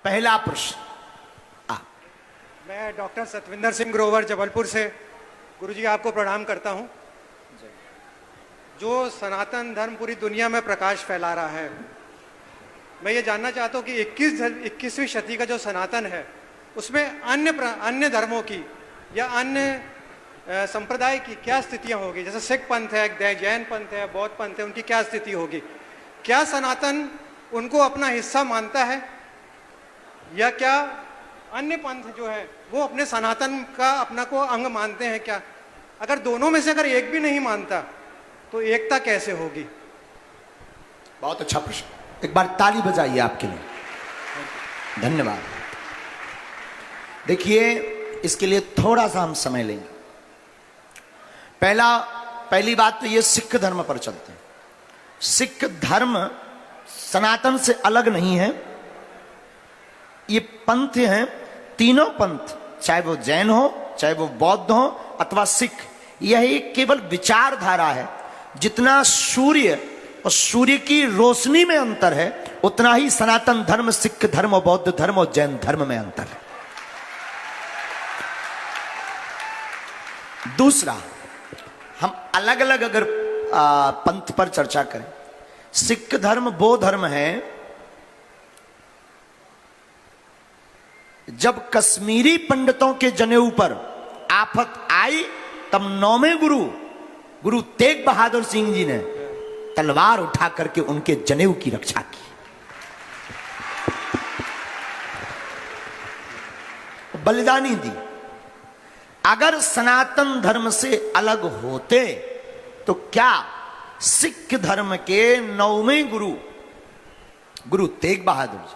पहला प्रश्न। मैं डॉक्टर सतविंदर सिंह ग्रोवर जबलपुर से गुरुजी आपको प्रणाम करता हूं। जो सनातन धर्म पूरी दुनिया में प्रकाश फैला रहा है, मैं ये जानना चाहता हूं कि 21वीं शती का जो सनातन है उसमें अन्य धर्मों की या अन्य संप्रदाय की क्या स्थितियां होगी? जैसे सिख पंथ है, जैन पंथ है, बौद्ध पंथ है, उनकी क्या स्थिति होगी? क्या सनातन उनको अपना हिस्सा मानता है या क्या अन्य पंथ जो है वो अपने सनातन का अपना को अंग मानते हैं? क्या अगर दोनों में से अगर एक भी नहीं मानता तो एकता कैसे होगी? बहुत अच्छा प्रश्न, एक बार ताली बजाइए आपके लिए, धन्यवाद। देखिए, इसके लिए थोड़ा सा हम समय लेंगे। पहली बात तो ये सिख धर्म पर चलते हैं। सिख धर्म सनातन से अलग नहीं है। ये पंथ हैं, तीनों पंथ, चाहे वो जैन हो, चाहे वो बौद्ध हो अथवा सिख, यह एक केवल विचारधारा है। जितना सूर्य और सूर्य की रोशनी में अंतर है, उतना ही सनातन धर्म, सिख धर्म और बौद्ध धर्म और जैन धर्म में अंतर है। दूसरा, हम अलग अलग अगर पंथ पर चर्चा करें, सिख धर्म वो धर्म है जब कश्मीरी पंडितों के जनेऊ पर आफत आई तब 9वें गुरु तेग बहादुर सिंह जी ने तलवार उठा करके उनके जनेऊ की रक्षा की। बलिदानी दी। अगर सनातन धर्म से अलग होते तो क्या सिख धर्म के 9वें गुरु तेग बहादुर जी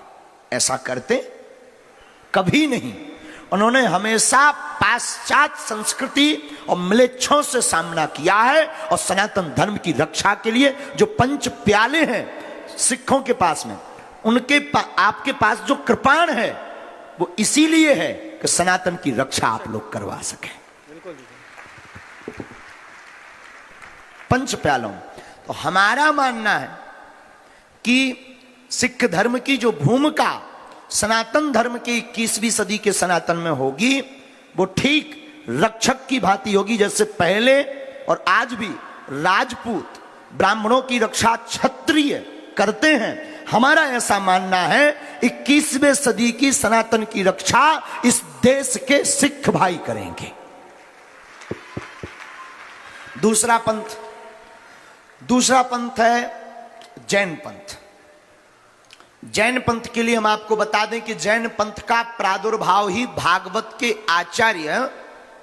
ऐसा करते? कभी नहीं। उन्होंने हमेशा पाश्चात्य संस्कृति और म्लेच्छों से सामना किया है और सनातन धर्म की रक्षा के लिए जो पंच प्याले हैं सिखों के पास में, आपके पास जो कृपाण है वो इसीलिए है कि सनातन की रक्षा आप लोग करवा सकें। पंच प्यालों, तो हमारा मानना है कि सिख धर्म की जो भूमिका सनातन धर्म की 21वीं सदी के सनातन में होगी, वो ठीक रक्षक की भांति होगी। जैसे पहले और आज भी राजपूत ब्राह्मणों की रक्षा क्षत्रिय करते हैं, हमारा ऐसा मानना है 21वीं सदी की सनातन की रक्षा इस देश के सिख भाई करेंगे। दूसरा पंथ है जैन पंथ। जैन पंथ के लिए हम आपको बता दें कि जैन पंथ का प्रादुर्भाव ही भागवत के आचार्य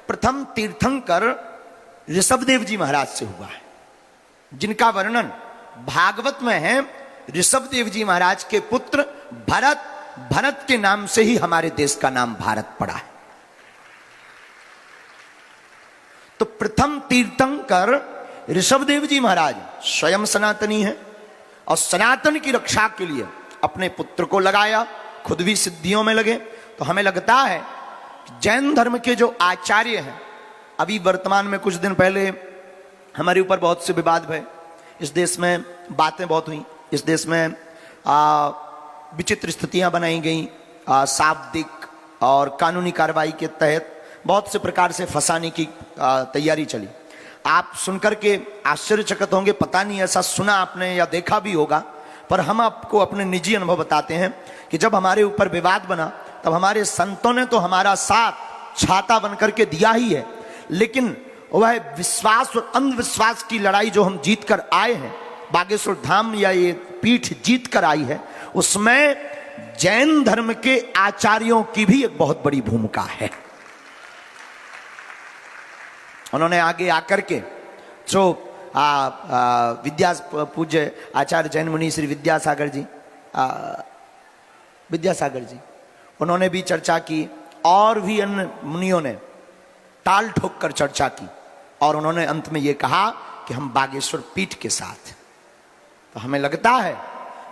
प्रथम तीर्थंकर ऋषभदेव जी महाराज से हुआ है, जिनका वर्णन भागवत में है। ऋषभदेव जी महाराज के पुत्र भरत के नाम से ही हमारे देश का नाम भारत पड़ा है। तो प्रथम तीर्थंकर ऋषभदेव जी महाराज स्वयं सनातनी है और सनातन की रक्षा के लिए अपने पुत्र को लगाया, खुद भी सिद्धियों में लगे। तो हमें लगता है जैन धर्म के जो आचार्य हैं, अभी वर्तमान में कुछ दिन पहले हमारे ऊपर बहुत से विवाद भय, इस देश में बातें बहुत हुई, इस देश में विचित्र स्थितियां बनाई गई, शाब्दिक और कानूनी कार्रवाई के तहत बहुत से प्रकार से फंसाने की तैयारी चली। आप सुनकर के आश्चर्यचकित होंगे, पता नहीं ऐसा सुना आपने या देखा भी होगा, पर हम आपको अपने निजी अनुभव बताते हैं कि जब हमारे ऊपर विवाद बना तब हमारे संतों ने तो हमारा साथ छाता बनकर के दिया ही है, लेकिन वह विश्वास और अंधविश्वास की लड़ाई जो हम जीत कर आए हैं, बागेश्वर धाम या ये पीठ जीत कर आई है, उसमें जैन धर्म के आचार्यों की भी एक बहुत बड़ी भूमिका है। उन्होंने आगे आकर के जो पूज्य आचार्य जैन मुनि श्री विद्यासागर जी उन्होंने भी चर्चा की और भी अन्य मुनियों ने टाल ठोक कर चर्चा की और उन्होंने अंत में ये कहा कि हम बागेश्वर पीठ के साथ। तो हमें लगता है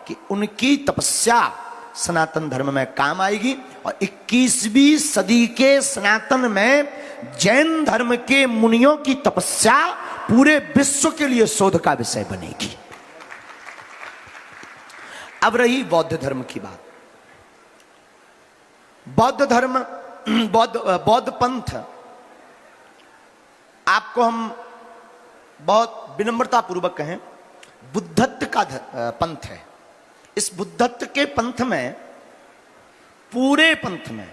कि उनकी तपस्या सनातन धर्म में काम आएगी और 21वीं सदी के सनातन में जैन धर्म के मुनियों की तपस्या पूरे विश्व के लिए शोध का विषय बनेगी। अब रही बौद्ध धर्म की बात। बौद्ध धर्म, बौद्ध पंथ, आपको हम बहुत विनम्रता पूर्वक कहें, बुद्धत्व का पंथ है। इस बुद्धत्व के पंथ में, पूरे पंथ में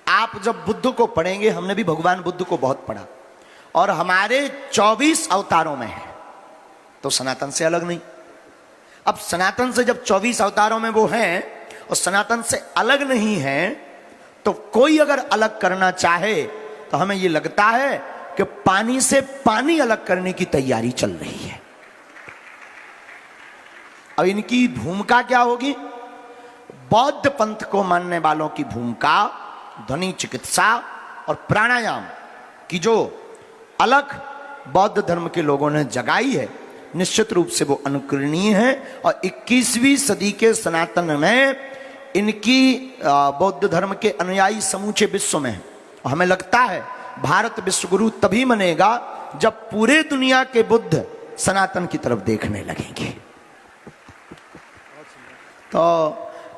आप जब बुद्ध को पढ़ेंगे, हमने भी भगवान बुद्ध को बहुत पढ़ा, और हमारे 24 अवतारों में है, तो सनातन से अलग नहीं। अब सनातन से जब 24 अवतारों में वो हैं और सनातन से अलग नहीं है, तो कोई अगर अलग करना चाहे तो हमें ये लगता है कि पानी से पानी अलग करने की तैयारी चल रही है। अब इनकी भूमिका क्या होगी? बौद्ध पंथ को मानने वालों की भूमिका ध्वनि चिकित्सा और प्राणायाम की जो अलग बौद्ध धर्म के लोगों ने जगाई है, निश्चित रूप से वो अनुकरणीय है। और 21वीं सदी के सनातन में इनकी बौद्ध धर्म के अनुयायी समूचे विश्व में है। और हमें लगता है भारत विश्वगुरु तभी बनेगा जब पूरे दुनिया के बुद्ध सनातन की तरफ देखने लगेंगे। तो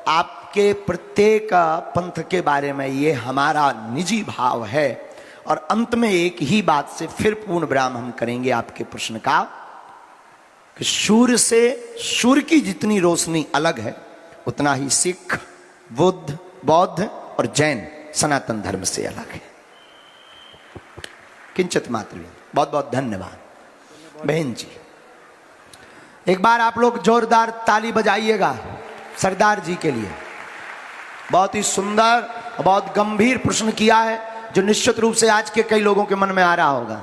आपके प्रत्येक पंथ के बारे में ये हमारा निजी भाव है। और अंत में एक ही बात से फिर पूर्ण विराम हम करेंगे आपके प्रश्न का, कि सूर्य से, सूर्य की जितनी रोशनी अलग है, उतना ही सिख, बुद्ध, बौद्ध और जैन सनातन धर्म से अलग है। किंचित मात्र। बहुत बहुत धन्यवाद बहन जी। एक बार आप लोग जोरदार ताली बजाइएगा सरदार जी के लिए। बहुत ही सुंदर, बहुत गंभीर प्रश्न किया है, जो निश्चित रूप से आज के कई लोगों के मन में आ रहा होगा।